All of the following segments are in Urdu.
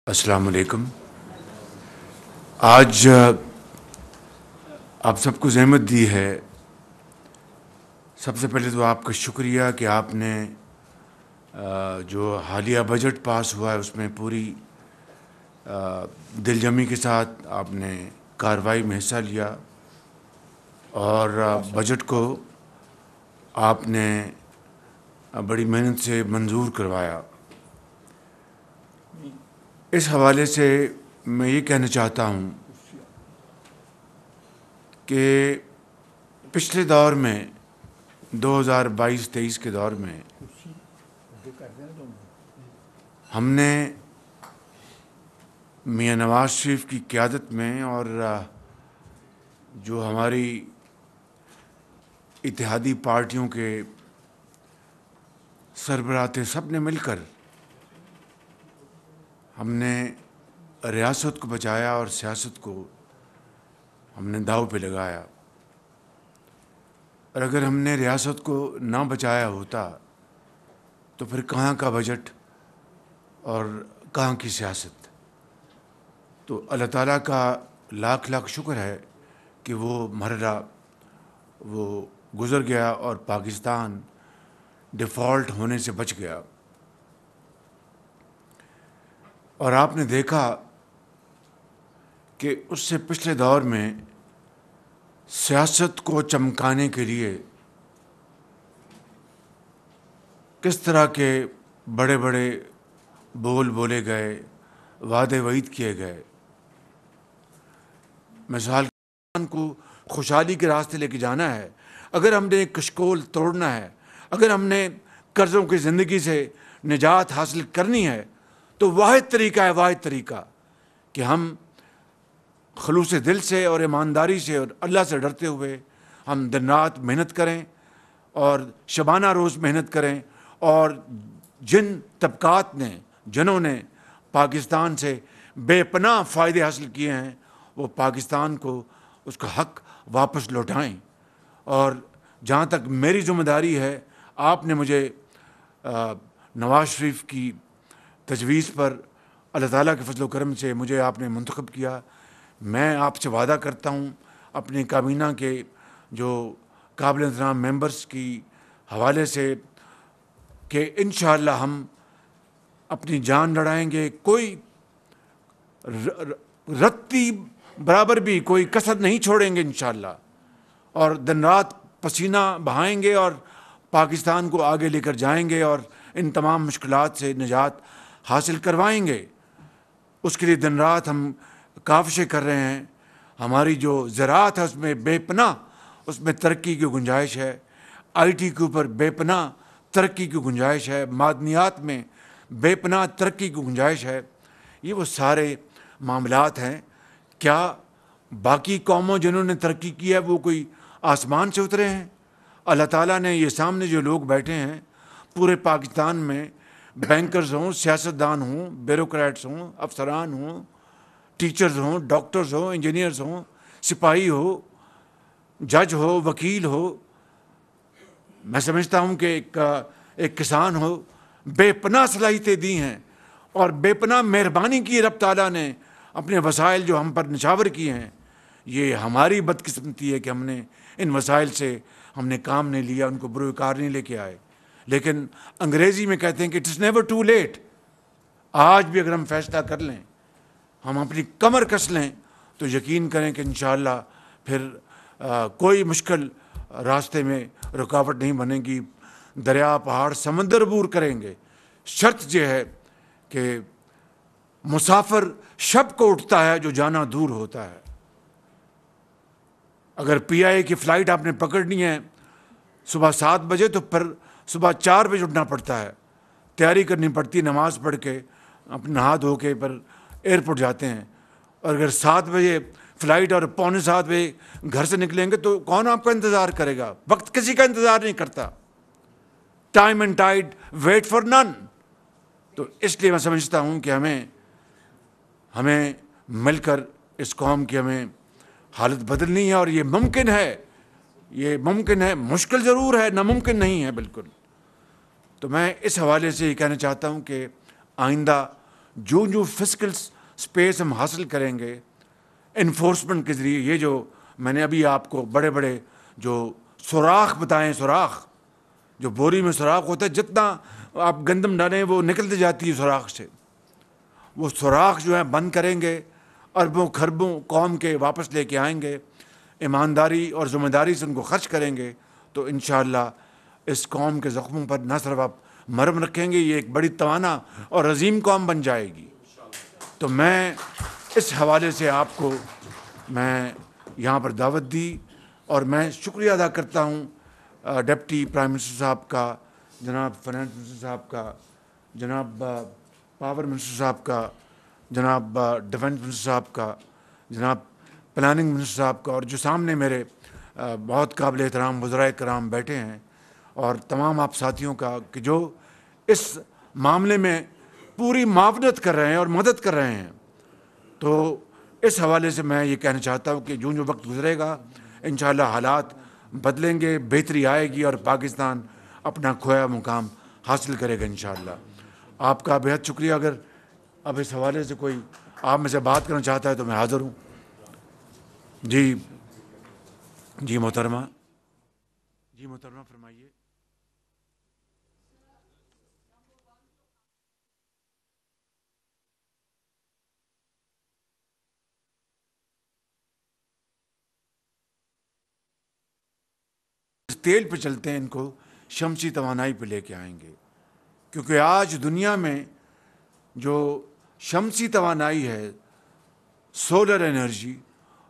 السلام علیکم۔ آج آپ سب کو زحمت دی ہے۔ سب سے پہلے تو آپ کا شکریہ کہ آپ نے جو حالیہ بجٹ پاس ہوا ہے اس میں پوری دل جمی کے ساتھ آپ نے کارروائی میں حصہ لیا اور بجٹ کو آپ نے بڑی محنت سے منظور کروایا۔ اس حوالے سے میں یہ کہنا چاہتا ہوں کہ پچھلے دور میں 2022-23 کے دور میں ہم نے میاں نواز شریف کی قیادت میں اور جو ہماری اتحادی پارٹیوں کے سربراہ تھے سب نے مل کر ہم نے ریاست کو بچایا اور سیاست کو ہم نے داؤ پہ لگایا۔ اور اگر ہم نے ریاست کو نہ بچایا ہوتا تو پھر کہاں کا بجٹ اور کہاں کی سیاست؟ تو اللہ تعالیٰ کا لاکھ لاکھ شکر ہے کہ وہ مرحلہ وہ گزر گیا اور پاکستان ڈیفالٹ ہونے سے بچ گیا۔ اور آپ نے دیکھا کہ اس سے پچھلے دور میں سیاست کو چمکانے کے لیے کس طرح کے بڑے بڑے بول بولے گئے، وعدے وعید کیے گئے۔ مثال کو خوشحالی کے راستے لے کے جانا ہے، اگر ہم نے کشکول توڑنا ہے، اگر ہم نے قرضوں کی زندگی سے نجات حاصل کرنی ہے تو واحد طریقہ کہ ہم خلوص دل سے اور ایمانداری سے اور اللہ سے ڈرتے ہوئے ہم دن رات محنت کریں اور شبانہ روز محنت کریں، اور جن طبقات نے جنہوں نے پاکستان سے بے پناہ فائدے حاصل کیے ہیں وہ پاکستان کو اس کا حق واپس لوٹائیں۔ اور جہاں تک میری ذمہ داری ہے، آپ نے مجھے نواز شریف کی تجویز پر اللہ تعالیٰ کے فضل و کرم سے مجھے آپ نے منتخب کیا۔ میں آپ سے وعدہ کرتا ہوں اپنی کابینہ کے جو قابل احترام ممبرز کی حوالے سے کہ انشاءاللہ ہم اپنی جان لڑائیں گے، کوئی رتی برابر بھی کوئی کسر نہیں چھوڑیں گے انشاءاللہ، اور دن رات پسینہ بہائیں گے اور پاکستان کو آگے لے کر جائیں گے اور ان تمام مشکلات سے نجات حاصل کروائیں گے۔ اس کے لیے دن رات ہم کاوشیں کر رہے ہیں۔ ہماری جو زراعت ہے اس میں بے پناہ اس میں ترقی کی گنجائش ہے، آئی ٹی کے اوپر بے پناہ ترقی کی گنجائش ہے، معدنیات میں بے پناہ ترقی کی گنجائش ہے۔ یہ وہ سارے معاملات ہیں۔ کیا باقی قوموں جنہوں نے ترقی کی ہے وہ کوئی آسمان سے اترے ہیں؟ اللہ تعالیٰ نے یہ سامنے جو لوگ بیٹھے ہیں پورے پاکستان میں، بینکرز ہوں، سیاستدان ہوں، بیوروکریٹس ہوں، افسران ہوں، ٹیچرز ہوں، ڈاکٹرز ہوں، انجینئرز ہوں، سپاہی ہو، جج ہو، وکیل ہو، میں سمجھتا ہوں کہ ایک کسان ہو، بے پناہ صلاحیتیں دی ہیں اور بے پناہ مہربانی کی رب تعالیٰ نے اپنے وسائل جو ہم پر نچھاور کیے ہیں۔ یہ ہماری بدقسمتی ہے کہ ہم نے ان وسائل سے ہم نے کام نہیں لیا، ان کو بروکار نہیں لے کے آئے۔ لیکن انگریزی میں کہتے ہیں کہ it is never too late. آج بھی اگر ہم فیصلہ کر لیں، ہم اپنی کمر کس لیں تو یقین کریں کہ انشاءاللہ پھر کوئی مشکل راستے میں رکاوٹ نہیں بنے گی۔ دریا، پہاڑ، سمندر عبور کریں گے۔ شرط یہ ہے کہ مسافر شب کو اٹھتا ہے جو جانا دور ہوتا ہے۔ اگر پی آئی اے کی فلائٹ آپ نے پکڑنی ہے صبح 7 بجے تو پھر صبح 4 بجے اٹھنا پڑتا ہے، تیاری کرنی پڑتی، نماز پڑھ کے اپنے نہا دھو کے پھر ایئرپورٹ جاتے ہیں۔ اور اگر 7 بجے فلائٹ اور 6:45 بجے گھر سے نکلیں گے تو کون آپ کا انتظار کرے گا؟ وقت کسی کا انتظار نہیں کرتا۔ Time and tide wait for none. تو اس لیے میں سمجھتا ہوں کہ ہمیں مل کر اس قوم کی ہمیں حالت بدلنی ہے، اور یہ ممکن ہے، مشکل ضرور ہے، ناممکن نہیں ہے بالکل۔ تو میں اس حوالے سے یہ کہنا چاہتا ہوں کہ آئندہ جو جو فزیکل اسپیس ہم حاصل کریں گے انفورسمنٹ کے ذریعے، یہ جو میں نے ابھی آپ کو بڑے بڑے جو سوراخ بتائیں، سوراخ جو بوری میں سوراخ ہوتا ہے، جتنا آپ گندم ڈالیں وہ نکلتی جاتی ہے سوراخ سے، وہ سوراخ جو ہے بند کریں گے، اربوں خربوں قوم کے واپس لے کے آئیں گے، ایمانداری اور ذمہ داری سے ان کو خرچ کریں گے، تو انشاءاللہ اس قوم کے زخموں پر نہ صرف آپ مرہم رکھیں گے، یہ ایک بڑی توانا اور عظیم قوم بن جائے گی۔ تو میں اس حوالے سے آپ کو میں یہاں پر دعوت دی، اور میں شکریہ ادا کرتا ہوں ڈپٹی پرائم منسٹر صاحب کا، جناب فائنانس منسٹر صاحب کا، جناب پاور منسٹر صاحب کا، جناب ڈیفنس منسٹر صاحب کا، جناب پلاننگ منسٹر صاحب کا، اور جو سامنے میرے بہت قابل احترام وزرائے کرام بیٹھے ہیں، اور تمام آپ ساتھیوں کا کہ جو اس معاملے میں پوری معاونت کر رہے ہیں اور مدد کر رہے ہیں۔ تو اس حوالے سے میں یہ کہنا چاہتا ہوں کہ جو وقت گزرے گا انشاءاللہ حالات بدلیں گے، بہتری آئے گی، اور پاکستان اپنا کھویا مقام حاصل کرے گا انشاءاللہ۔ آپ کا بہت شکریہ۔ اگر اب اس حوالے سے کوئی آپ میں سے بات کرنا چاہتا ہے تو میں حاضر ہوں۔ جی محترمہ، فرمائیے۔ تیل پہ چلتے ہیں، ان کو شمسی توانائی پہ لے کے آئیں گے، کیونکہ آج دنیا میں جو شمسی توانائی ہے، سولر انرجی،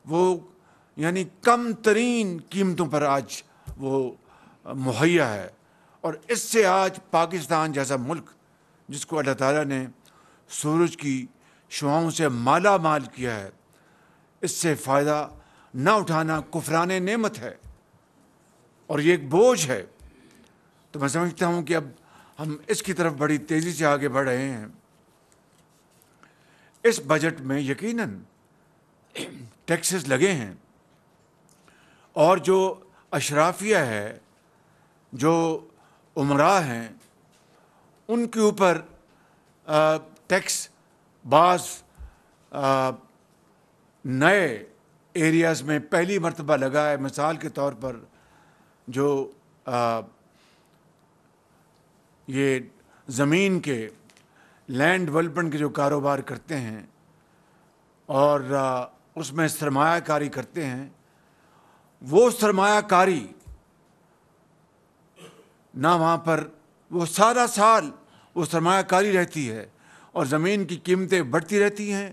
وہ یعنی کم ترین قیمتوں پر آج وہ مہیا ہے، اور اس سے آج پاکستان جیسا ملک جس کو اللہ تعالیٰ نے سورج کی شعاؤں سے مالا مال کیا ہے، اس سے فائدہ نہ اٹھانا کفران نعمت ہے، اور یہ ایک بوجھ ہے۔ تو میں سمجھتا ہوں کہ اب ہم اس کی طرف بڑی تیزی سے آگے بڑھ رہے ہیں۔ اس بجٹ میں یقیناً ٹیکسز لگے ہیں، اور جو اشرافیہ ہے، جو امراء ہیں، ان کے اوپر ٹیکس بعض نئے ایریاز میں پہلی مرتبہ لگا ہے۔ مثال کے طور پر جو یہ زمین کے لینڈ ڈیولپمنٹ کے جو کاروبار کرتے ہیں اور اس میں سرمایہ کاری کرتے ہیں، وہ سرمایہ کاری نہ وہاں پر وہ سارا سال وہ سرمایہ کاری رہتی ہے، اور زمین کی قیمتیں بڑھتی رہتی ہیں،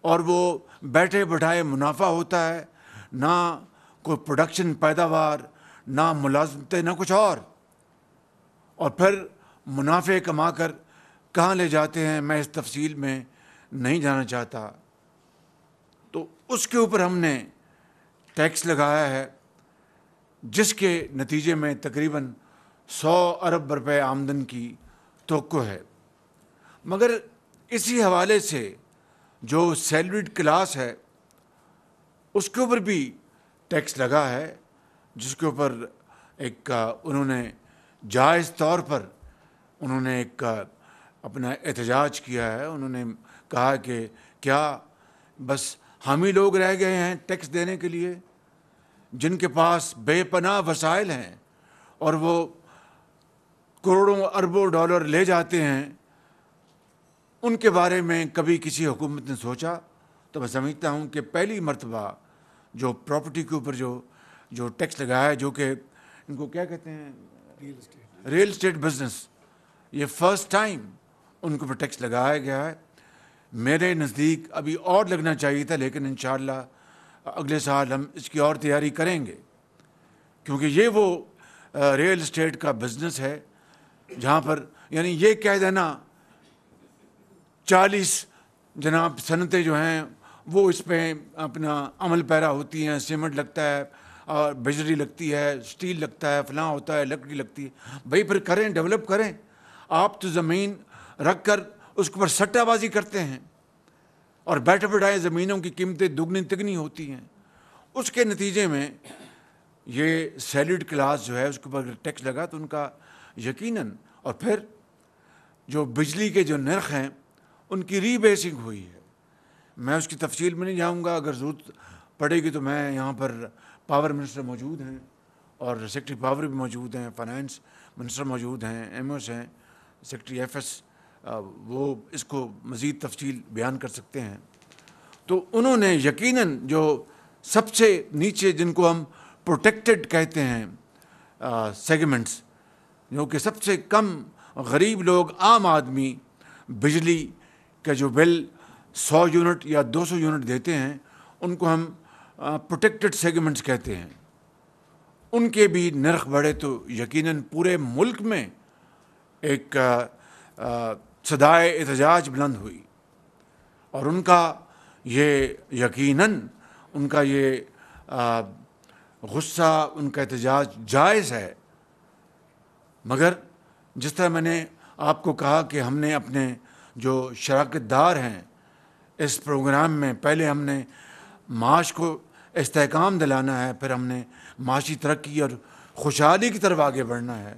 اور وہ بیٹھے بٹھائے منافع ہوتا ہے، نہ کوئی پروڈکشن پیداوار، نہ ملازمتیں، نہ کچھ اور پھر منافع کما کر کہاں لے جاتے ہیں میں اس تفصیل میں نہیں جانا چاہتا۔ تو اس کے اوپر ہم نے ٹیکس لگایا ہے، جس کے نتیجے میں تقریباً 100 ارب روپے آمدن کی توقع ہے۔ مگر اسی حوالے سے جو سیلریڈ کلاس ہے اس کے اوپر بھی ٹیکس لگا ہے، جس کے اوپر ایک انہوں نے جائز طور پر انہوں نے ایک اپنا احتجاج کیا ہے۔ انہوں نے کہا کہ کیا بس ہم ہی لوگ رہ گئے ہیں ٹیکس دینے کے لیے، جن کے پاس بے پناہ وسائل ہیں اور وہ کروڑوں اربوں ڈالر لے جاتے ہیں، ان کے بارے میں کبھی کسی حکومت نے سوچا؟ تو میں سمجھتا ہوں کہ پہلی مرتبہ جو پراپرٹی کے اوپر جو ٹیکس لگایا ہے، جو کہ ان کو کیا کہتے ہیں، ریل اسٹیٹ بزنس، یہ فرسٹ ٹائم ان کے اوپر ٹیکس لگایا گیا ہے۔ میرے نزدیک ابھی اور لگنا چاہیے تھا، لیکن انشاءاللہ اگلے سال ہم اس کی اور تیاری کریں گے، کیونکہ یہ وہ ریل اسٹیٹ کا بزنس ہے جہاں پر یعنی یہ کہہ دینا 40 جناب صنعتیں جو ہیں وہ اس پہ اپنا عمل پیرا ہوتی ہیں، سیمنٹ لگتا ہے اور بجلی لگتی ہے، اسٹیل لگتا ہے، فلاں ہوتا ہے، لکڑی لگتی ہے۔ بھائی پھر کریں، ڈیولپ کریں۔ آپ تو زمین رکھ کر اس کے اوپر سٹہ بازی کرتے ہیں، اور بیٹھے بٹھائے زمینوں کی قیمتیں دگنی تگنی ہوتی ہیں۔ اس کے نتیجے میں یہ سیلڈ کلاس جو ہے اس کے اوپر ٹیکس لگا تو ان کا یقیناً، اور پھر جو بجلی کے جو نرخ ہیں ان کی ری بیسنگ ہوئی ہے. میں اس کی تفصیل میں نہیں جاؤں گا، اگر ضرورت پڑے گی تو میں یہاں پر پاور منسٹر موجود ہیں اور سیکرٹری پاور بھی موجود ہیں، فائنانس منسٹر موجود ہیں، ایم ایس ہیں، سیکرٹری ایف ایس، وہ اس کو مزید تفصیل بیان کر سکتے ہیں. تو انہوں نے یقیناً جو سب سے نیچے جن کو ہم پروٹیکٹڈ کہتے ہیں سیگمنٹس، جو کہ سب سے کم غریب لوگ، عام آدمی بجلی کا جو بل 100 یونٹ یا 200 یونٹ دیتے ہیں، ان کو ہم پروٹیکٹڈ سیگمنٹس کہتے ہیں. ان کے بھی نرخ بڑھے تو یقیناً پورے ملک میں ایک صدائے احتجاج بلند ہوئی. اور ان کا یہ یقیناً ان کا یہ غصہ، ان کا احتجاج جائز ہے. مگر جس طرح میں نے آپ کو کہا کہ ہم نے اپنے جو شراکت دار ہیں اس پروگرام میں، پہلے ہم نے معاش کو استحکام دلانا ہے، پھر ہم نے معاشی ترقی اور خوشحالی کی طرف آگے بڑھنا ہے.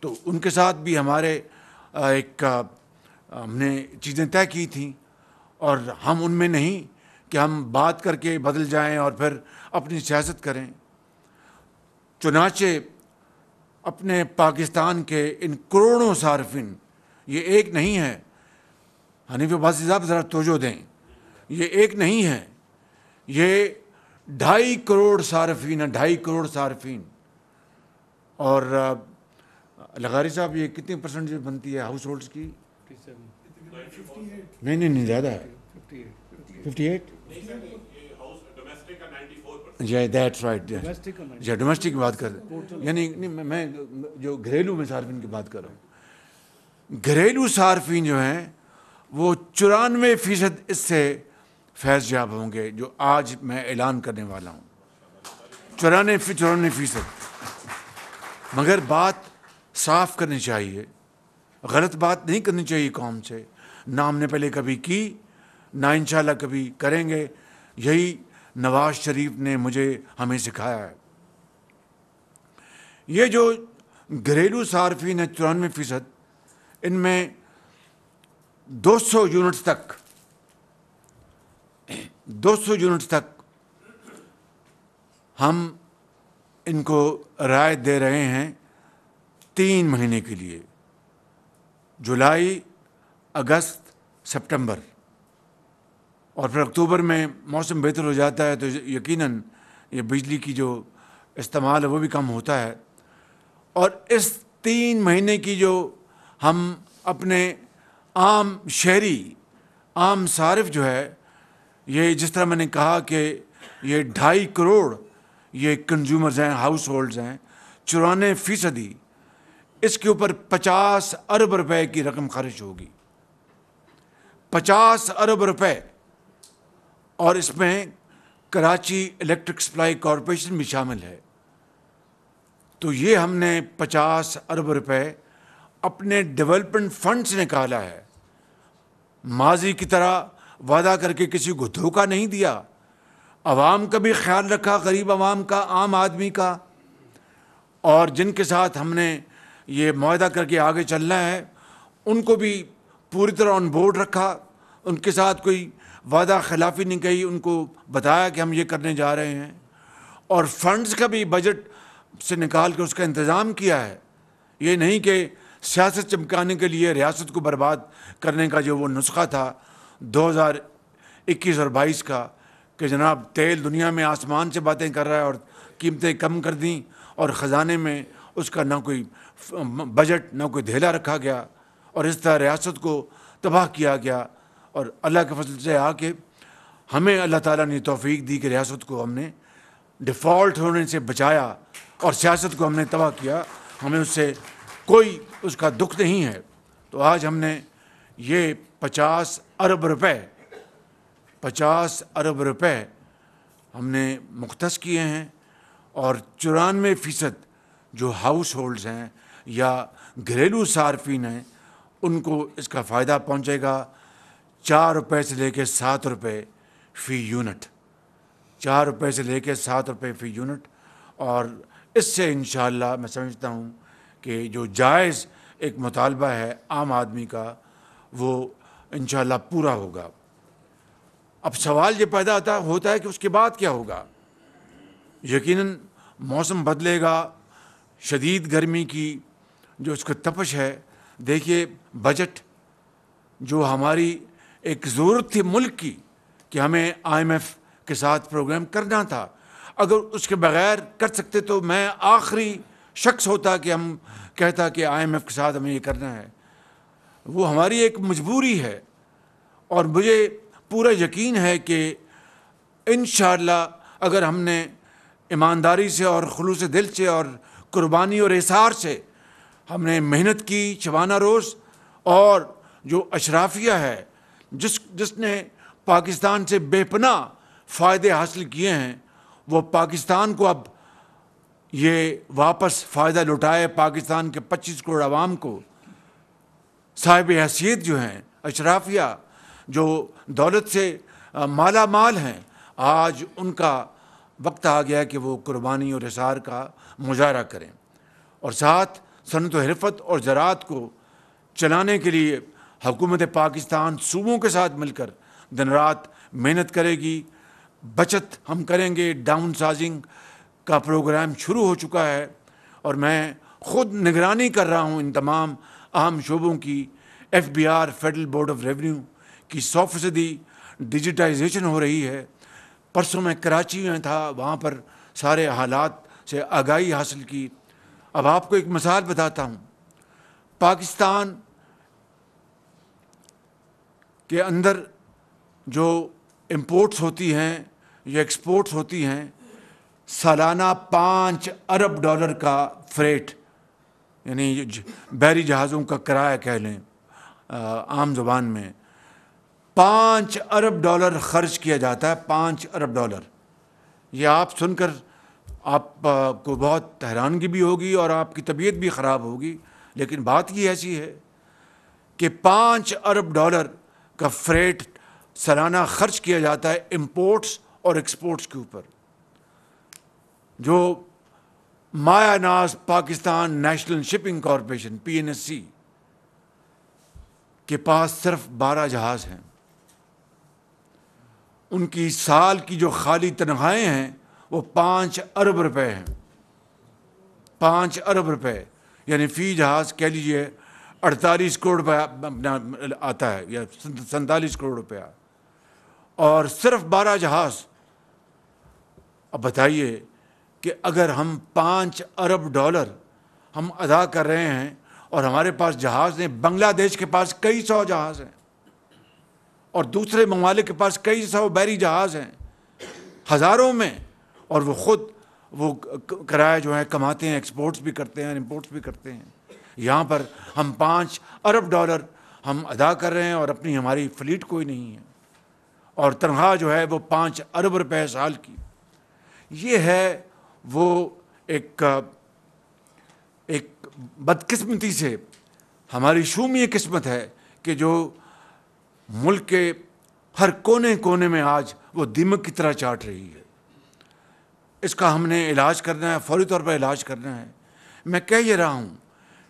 تو ان کے ساتھ بھی ہمارے ہم نے چیزیں طے کی تھیں، اور ہم ان میں نہیں کہ ہم بات کر کے بدل جائیں اور پھر اپنی سیاست کریں. چنانچہ اپنے پاکستان کے ان کروڑوں صارفین، یہ ایک نہیں ہے، حنیف عباسی صاحب ذرا توجہ دیں، یہ ایک نہیں ہے، یہ 2.5 کروڑ صارفین ہیں، 2.5 کروڑ صارفین. اور لغاری صاحب یہ کتنی پرسنٹ بنتی ہے ہاؤس ہولڈس کی؟ نہیں زیادہ ہے، 58. جی دیٹس رائٹ، جی ڈومیسٹک کی بات کر رہے ہیں، یعنی میں جو گھریلو میں صارفین کی بات کر رہا ہوں. گھریلو صارفین جو ہیں وہ 94% اس سے فیض یاب ہوں گے جو آج میں اعلان کرنے والا ہوں. 94%. مگر بات صاف کرنی چاہیے، غلط بات نہیں کرنی چاہیے قوم سے، نہ ہم نے پہلے کبھی کی، نہ انشاءاللہ کبھی کریں گے. یہی نواز شریف نے ہمیں سکھایا ہے. یہ جو گھریلو صارفین ہیں 94%، ان میں 200 یونٹس تک ہم ان کو رعایت دے رہے ہیں 3 مہینے کے لیے، جولائی، اگست، سپٹمبر. اور پھر اکتوبر میں موسم بہتر ہو جاتا ہے تو یقیناً یہ بجلی کی جو استعمال ہے وہ بھی کم ہوتا ہے. اور اس 3 مہینے کی جو ہم اپنے عام شہری، عام صارف جو ہے، یہ جس طرح میں نے کہا کہ یہ 2.5 کروڑ یہ کنزیومرز ہیں، ہاؤس ہولڈز ہیں، 94%، اس کے اوپر 50 ارب روپے کی رقم خرچ ہوگی. 50 ارب روپے. اور اس میں کراچی الیکٹرک سپلائی کارپوریشن بھی شامل ہے. تو یہ ہم نے 50 ارب روپے اپنے ڈیولپمنٹ فنڈ سے نکالا ہے. ماضی کی طرح وعدہ کر کے کسی کو دھوکہ نہیں دیا، عوام کا بھی خیال رکھا، غریب عوام کا، عام آدمی کا. اور جن کے ساتھ ہم نے یہ معاہدہ کر کے آگے چلنا ہے ان کو بھی پوری طرح آن بورڈ رکھا، ان کے ساتھ کوئی وعدہ خلافی نہیں کہی، ان کو بتایا کہ ہم یہ کرنے جا رہے ہیں. اور فنڈز کا بھی بجٹ سے نکال کے اس کا انتظام کیا ہے. یہ نہیں کہ سیاست چمکانے کے لیے ریاست کو برباد کرنے کا جو وہ نسخہ تھا 2021 اور 22 کا، کہ جناب تیل دنیا میں آسمان سے باتیں کر رہا ہے اور قیمتیں کم کر دیں، اور خزانے میں اس کا نہ کوئی بجٹ، نہ کوئی دھیلا رکھا گیا، اور اس طرح ریاست کو تباہ کیا گیا. اور اللہ کے فضل سے آ کے ہمیں اللہ تعالیٰ نے توفیق دی کہ ریاست کو ہم نے ڈیفالٹ ہونے سے بچایا، اور سیاست کو ہم نے تباہ کیا. ہمیں اس سے کوئی اس کا دکھ نہیں ہے. تو آج ہم نے یہ 50 ارب روپے ہم نے مختص کیے ہیں. اور 94% جو ہاؤس ہولڈز ہیں یا گھریلو صارفین ہیں ان کو اس کا فائدہ پہنچے گا. 4 روپے سے لے کے 7 روپے فی یونٹ، 4 روپے سے لے کے 7 روپے فی یونٹ. اور اس سے انشاءاللہ میں سمجھتا ہوں کہ جو جائز ایک مطالبہ ہے عام آدمی کا، وہ انشاءاللہ پورا ہوگا۔ اب سوال یہ پیدا ہوتا ہے کہ اس کے بعد کیا ہوگا؟ یقیناً موسم بدلے گا، شدید گرمی کی جو اس کا تپش ہے، دیکھیے بجٹ جو ہماری ایک ضرورت تھی ملک کی کہ ہمیں آئی ایم ایف کے ساتھ پروگرام کرنا تھا، اگر اس کے بغیر کر سکتے تو میں آخری شخص ہوتا کہ ہم کہتا کہ آئی ایم ایف کے ساتھ ہمیں یہ کرنا ہے۔ وہ ہماری ایک مجبوری ہے، اور مجھے پورا یقین ہے کہ انشاءاللہ اگر ہم نے ایمانداری سے اور خلوص دل سے اور قربانی اور احسار سے ہم نے محنت کی شبانہ روز، اور جو اشرافیہ ہے جس نے پاکستان سے بے پناہ فائدے حاصل کیے ہیں، وہ پاکستان کو اب یہ واپس فائدہ لوٹائے، پاکستان کے 25 کروڑ عوام کو، صاحب حیثیت جو ہیں اشرافیہ جو دولت سے مالا مال ہیں، آج ان کا وقت آ گیا کہ وہ قربانی اور احسار کا مظاہرہ کریں، اور ساتھ صنعت و حرفت اور زراعت کو چلانے کے لیے حکومت پاکستان صوبوں کے ساتھ مل کر دن رات محنت کرے گی۔ بچت ہم کریں گے، ڈاؤن سائزنگ کا پروگرام شروع ہو چکا ہے، اور میں خود نگرانی کر رہا ہوں ان تمام اہم شعبوں کی۔ F B R Federal Board of Revenue کی 100% ڈیجیٹائزیشن ہو رہی ہے۔ پرسوں میں کراچی میں تھا، وہاں پر سارے حالات سے آگاہی حاصل کی۔ اب آپ کو ایک مثال بتاتا ہوں، پاکستان کے اندر جو امپورٹس ہوتی ہیں یا ایکسپورٹس ہوتی ہیں، سالانہ $5 ارب کا فریٹ، یعنی بحری جہازوں کا کرایہ کہہ لیں عام زبان میں، $5 ارب خرچ کیا جاتا ہے۔ $5 ارب۔ یہ آپ سن کر آپ کو بہت حیرانگی بھی ہوگی اور آپ کی طبیعت بھی خراب ہوگی، لیکن بات یہ ایسی ہے کہ $5 ارب کا فریٹ سالانہ خرچ کیا جاتا ہے امپورٹس اور ایکسپورٹس کے اوپر، جو مایا ناز Pakistan national shipping corporation PNSC کے پاس صرف 12 جہاز ہیں۔ ان کی سال کی جو خالی تنخواہیں ہیں وہ $5 ارب ہیں۔ $5 ارب، یعنی فی جہاز کہہ لیجئے 48 کروڑ روپیہ آتا ہے یا 47 کروڑ روپیہ، اور صرف 12 جہاز۔ اب بتائیے کہ اگر ہم $5 ارب ہم ادا کر رہے ہیں اور ہمارے پاس جہاز ہیں، بنگلہ دیش کے پاس کئی سو جہاز ہیں، اور دوسرے ممالک کے پاس کئی سو بحری جہاز ہیں، ہزاروں میں، اور وہ خود وہ کرایہ جو ہے کماتے ہیں، ایکسپورٹس بھی کرتے ہیں، امپورٹس بھی کرتے ہیں۔ یہاں پر ہم $5 ارب ہم ادا کر رہے ہیں، اور اپنی ہماری فلیٹ کوئی نہیں ہے، اور تنخواہ جو ہے وہ $5 ارب سال کی۔ یہ ہے وہ ایک بدقسمتی سے ہماری شومی قسمت ہے کہ جو ملک کے ہر کونے کونے میں آج وہ دیمک کی طرح چاٹ رہی ہے۔ اس کا ہم نے علاج کرنا ہے، فوری طور پر علاج کرنا ہے۔ میں کہہ یہ رہا ہوں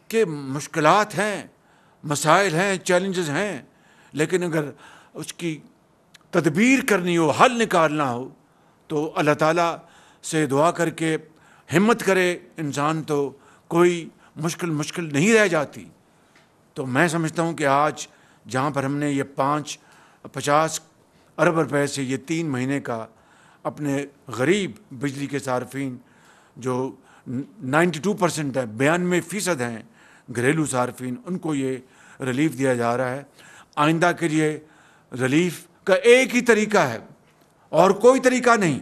کہ مشکلات ہیں، مسائل ہیں، چیلنجز ہیں، لیکن اگر اس کی تدبیر کرنی ہو، حل نکالنا ہو، تو اللہ تعالیٰ سے دعا کر کے ہمت کرے انسان، تو کوئی مشکل نہیں رہ جاتی۔ تو میں سمجھتا ہوں کہ آج جہاں پر ہم نے یہ 50 ارب روپے سے یہ 3 مہینے کا اپنے غریب بجلی کے صارفین جو 92% ہے، 92% ہیں گھریلو صارفین، ان کو یہ ریلیف دیا جا رہا ہے۔ آئندہ کے لیے ریلیف کا ایک ہی طریقہ ہے اور کوئی طریقہ نہیں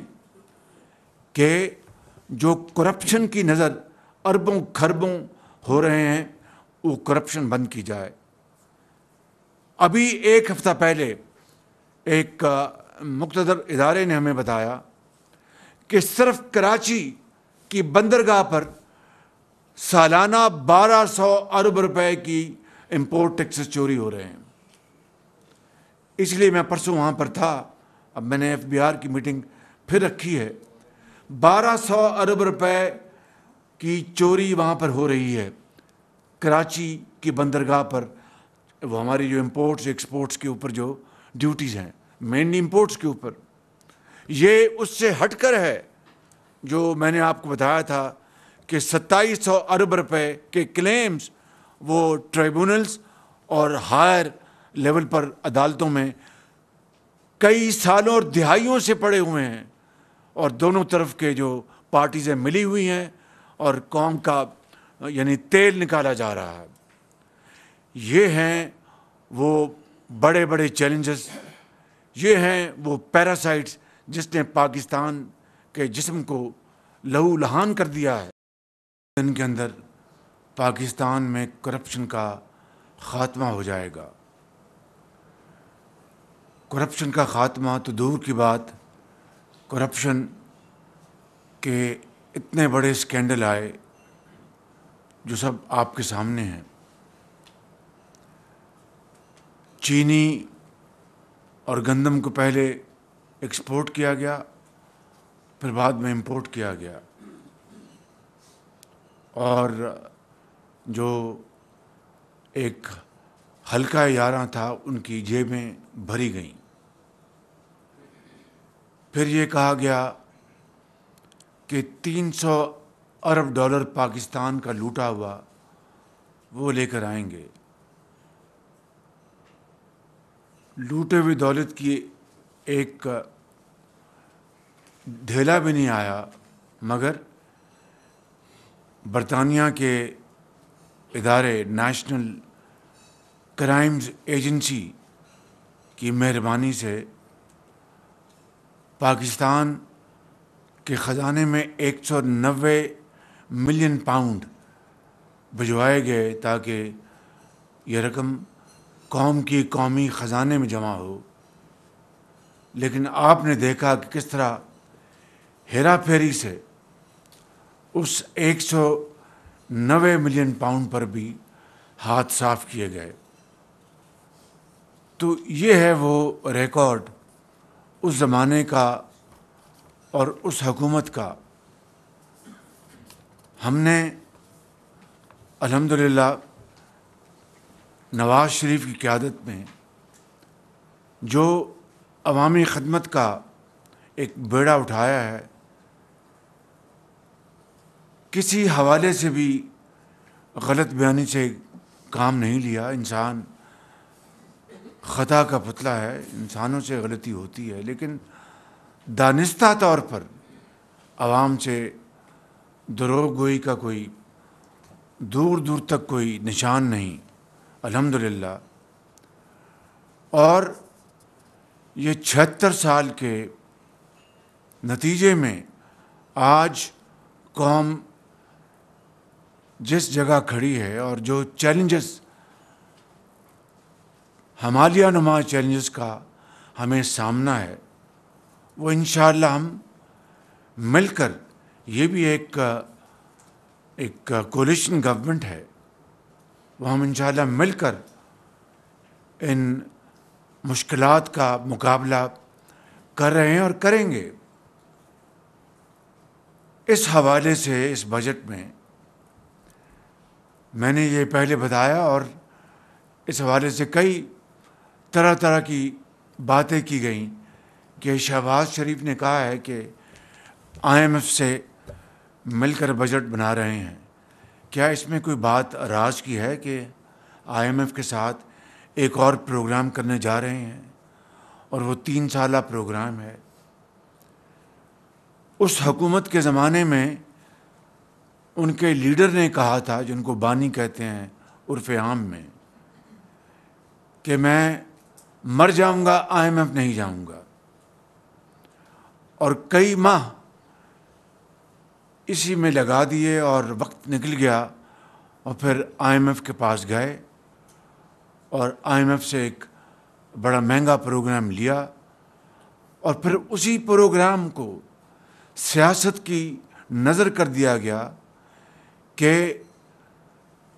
کہ جو کرپشن کی نظر اربوں کھربوں ہو رہے ہیں وہ کرپشن بند کی جائے۔ ابھی ایک ہفتہ پہلے ایک مقتدر ادارے نے ہمیں بتایا کہ صرف کراچی کی بندرگاہ پر سالانہ 1200 ارب روپے کی امپورٹ ٹیکسز چوری ہو رہے ہیں۔ اس لیے میں پرسوں وہاں پر تھا، اب میں نے FBR کی میٹنگ پھر رکھی ہے۔ 1200 ارب روپے کی چوری وہاں پر ہو رہی ہے، کراچی کی بندرگاہ پر وہ ہماری جو امپورٹس ایکسپورٹس کے اوپر جو ڈیوٹیز ہیں، مینلی امپورٹس کے اوپر، یہ اس سے ہٹ کر ہے جو میں نے آپ کو بتایا تھا کہ 2700 ارب روپے کے کلیمز وہ ٹریبونلز اور ہائر لیول پر عدالتوں میں کئی سالوں اور دہائیوں سے پڑے ہوئے ہیں، اور دونوں طرف کے جو پارٹیزیں ملی ہوئی ہیں اور قوم کا یعنی تیل نکالا جا رہا ہے۔ یہ ہیں وہ بڑے بڑے چیلنجز، یہ ہیں وہ پیراسائٹس جس نے پاکستان کے جسم کو لہو لہان کر دیا ہے۔ ان کے اندر پاکستان میں کرپشن کا خاتمہ ہو جائے گا۔ کرپشن کا خاتمہ تو دور کی بات، کرپشن کے اتنے بڑے اسکینڈل آئے جو سب آپ کے سامنے ہیں۔ چینی اور گندم کو پہلے ایکسپورٹ کیا گیا، پھر بعد میں امپورٹ کیا گیا، اور جو ایک ہلکا یاراں تھا ان کی جیبیں بھری گئیں۔ پھر یہ کہا گیا کہ 300 ارب ڈالر پاکستان کا لوٹا ہوا وہ لے کر آئیں گے۔ لوٹے ہوئی دولت کی ایک ڈھیلا بھی نہیں آیا، مگر برطانیہ کے ادارے نیشنل کرائمز ایجنسی کی مہربانی سے پاکستان کے خزانے میں 190 ملین پاؤنڈ بھجوائے گئے تاکہ یہ رقم قوم کی قومی خزانے میں جمع ہو۔ لیکن آپ نے دیکھا کہ کس طرح ہیرا پھیری سے اس 190 ملین پاؤنڈ پر بھی ہاتھ صاف کیے گئے۔ تو یہ ہے وہ ریکارڈ اس زمانے کا اور اس حکومت کا۔ ہم نے الحمدللہ نواز شریف کی قیادت میں جو عوامی خدمت کا ایک بیڑا اٹھایا ہے، کسی حوالے سے بھی غلط بیانی سے کام نہیں لیا۔ انسان خطا کا پتلا ہے، انسانوں سے غلطی ہوتی ہے، لیکن دانستہ طور پر عوام سے دروغ گوئی کا کوئی دور دور تک کوئی نشان نہیں، الحمدللہ۔ اور یہ 76 سال کے نتیجے میں آج قوم جس جگہ کھڑی ہے اور جو چیلنجز، ہمالیہ نما چیلنجز کا ہمیں سامنا ہے، وہ انشاءاللہ ہم مل کر، یہ بھی ایک کولیشن گورنمنٹ ہے، وہ ہم انشاءاللہ مل کر ان مشکلات کا مقابلہ کر رہے ہیں اور کریں گے۔ اس حوالے سے اس بجٹ میں نے یہ پہلے بتایا، اور اس حوالے سے کئی طرح طرح کی باتیں کی گئیں کہ شہباز شریف نے کہا ہے کہ آئی ایم ایف سے مل کر بجٹ بنا رہے ہیں۔ کیا اس میں کوئی بات راز کی ہے کہ آئی ایم ایف کے ساتھ ایک اور پروگرام کرنے جا رہے ہیں، اور وہ 3 سالہ پروگرام ہے؟ اس حکومت کے زمانے میں ان کے لیڈر نے کہا تھا، جن کو بانی کہتے ہیں عرف عام میں، کہ میں مر جاؤں گا، آئی ایم ایف نہیں جاؤں گا۔ اور کئی ماہ اسی میں لگا دیے اور وقت نکل گیا، اور پھر آئی ایم ایف کے پاس گئے اور آئی ایم ایف سے ایک بڑا مہنگا پروگرام لیا، اور پھر اسی پروگرام کو سیاست کی نظر کر دیا گیا کہ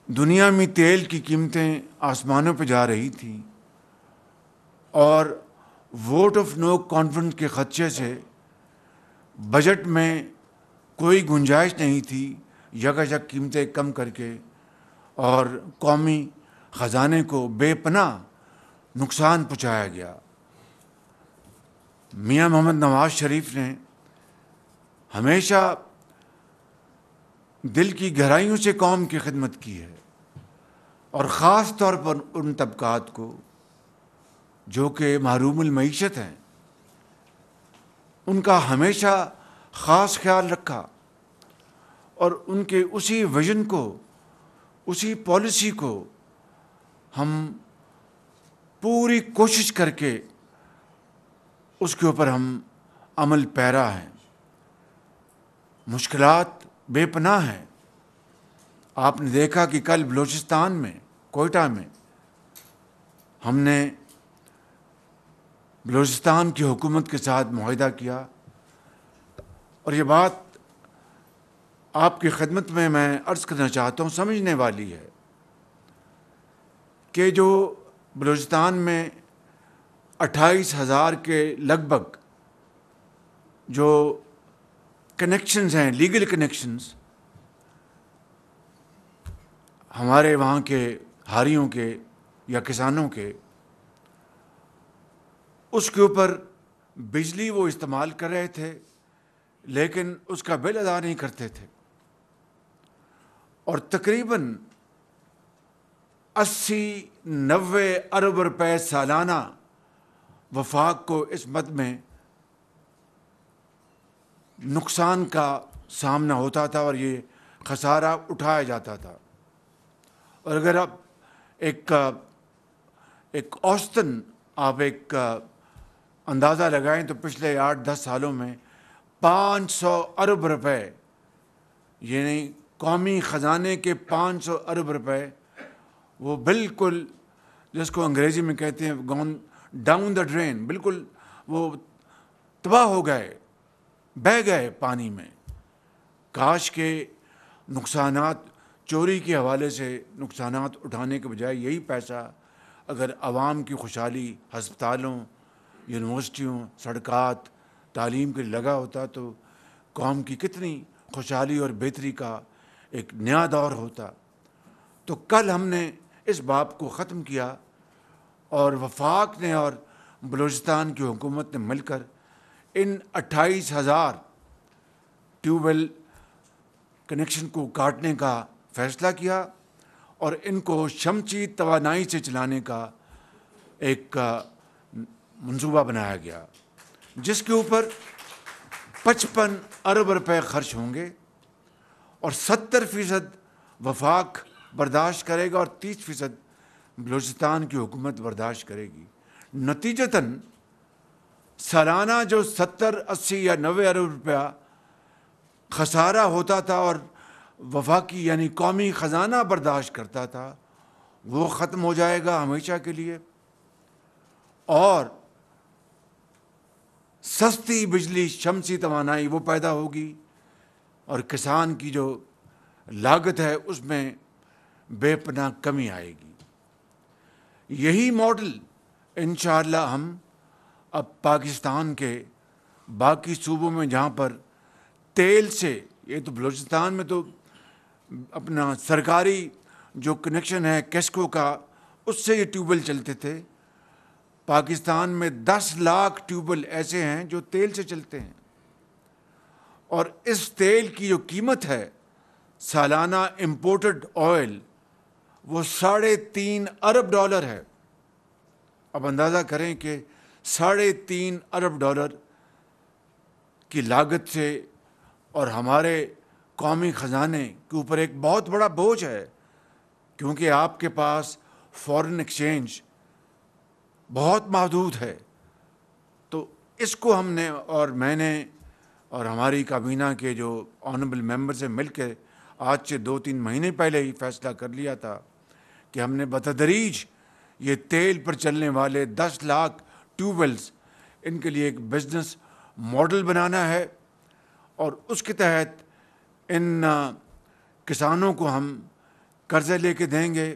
دنیا میں تیل کی قیمتیں آسمانوں پہ جا رہی تھیں، اور ووٹ آف نو کانفیڈنس کے خدشے سے بجٹ میں کوئی گنجائش نہیں تھی یکایک قیمتیں کم کر کے اور قومی خزانے کو بے پناہ نقصان پہنچایا گیا۔ میاں محمد نواز شریف نے ہمیشہ دل کی گہرائیوں سے قوم کی خدمت کی ہے، اور خاص طور پر ان طبقات کو جو کہ محروم المعیشت ہیں، ان کا ہمیشہ خاص خیال رکھا، اور ان کے اسی ویژن کو، اسی پالیسی کو ہم پوری کوشش کر کے اس کے اوپر ہم عمل پیرا ہیں۔ مشکلات بے پناہ ہیں۔ آپ نے دیکھا کہ کل بلوچستان میں، کوئٹہ میں، ہم نے بلوچستان کی حکومت کے ساتھ معاہدہ کیا، اور یہ بات آپ کی خدمت میں عرض کرنا چاہتا ہوں، سمجھنے والی ہے کہ جو بلوچستان میں 28,000 کے لگ بھگ جو کنیکشنز ہیں، لیگل کنیکشنز، ہمارے وہاں کے ہاریوں کے یا کسانوں کے، اس کے اوپر بجلی وہ استعمال کر رہے تھے لیکن اس کا بل ادا نہیں کرتے تھے، اور تقریباً 80-90 ارب روپے سالانہ وفاق کو اس مد میں نقصان کا سامنا ہوتا تھا، اور یہ خسارہ اٹھایا جاتا تھا۔ اور اگر آپ ایک اوسطاً آپ ایک اندازہ لگائیں تو پچھلے 8-10 سالوں میں 500 ارب روپے، یعنی قومی خزانے کے 500 ارب روپے، وہ بالکل جس کو انگریزی میں کہتے ہیں گون ڈاؤن دا ڈرین، بالکل وہ تباہ ہو گئے، بہہ گئے پانی میں۔ کاش کے نقصانات، چوری کے حوالے سے نقصانات اٹھانے کے بجائے یہی پیسہ اگر عوام کی خوشحالی، ہسپتالوں، یونیورسٹیوں، سڑکات، تعلیم کے لیے لگا ہوتا تو قوم کی کتنی خوشحالی اور بہتری کا ایک نیا دور ہوتا۔ تو کل ہم نے اس باب کو ختم کیا، اور وفاق نے اور بلوچستان کی حکومت نے مل کر ان 28,000 ٹیوب ویل کنیکشن کو کاٹنے کا فیصلہ کیا، اور ان کو شمسی توانائی سے چلانے کا ایک منصوبہ بنایا گیا، جس کے اوپر 55 ارب روپے خرچ ہوں گے، اور 70% وفاق برداشت کرے گا اور 30% بلوچستان کی حکومت برداشت کرے گی۔ نتیجتاً سالانہ جو 70، 80 یا 90 ارب روپیہ خسارہ ہوتا تھا اور وفاقی یعنی قومی خزانہ برداشت کرتا تھا، وہ ختم ہو جائے گا ہمیشہ کے لیے، اور سستی بجلی، شمسی توانائی وہ پیدا ہوگی، اور کسان کی جو لاگت ہے اس میں بے پناہ کمی آئے گی۔ یہی ماڈل انشاءاللہ ہم اب پاکستان کے باقی صوبوں میں، جہاں پر تیل سے، یہ تو بلوچستان میں تو اپنا سرکاری جو کنیکشن ہے کیسکو کا، اس سے یہ ٹیوب ویل چلتے تھے، پاکستان میں 10 لاکھ ٹیوب ویل ایسے ہیں جو تیل سے چلتے ہیں، اور اس تیل کی جو قیمت ہے سالانہ امپورٹڈ آئل، وہ $3.5 ارب ہے۔ اب اندازہ کریں کہ $3.5 ارب کی لاگت سے، اور ہمارے قومی خزانے کے اوپر ایک بہت بڑا بوجھ ہے، کیونکہ آپ کے پاس فارن ایکسچینج بہت محدود ہے۔ تو اس کو ہم نے، اور میں نے، اور ہماری کابینہ کے جو آنریبل ممبر سے مل کے آج سے 2-3 مہینے پہلے ہی فیصلہ کر لیا تھا کہ ہم نے بتدریج یہ تیل پر چلنے والے 10 لاکھ ٹیوب ویلز، ان کے لیے ایک بزنس ماڈل بنانا ہے، اور اس کے تحت ان کسانوں کو ہم قرضے لے کے دیں گے،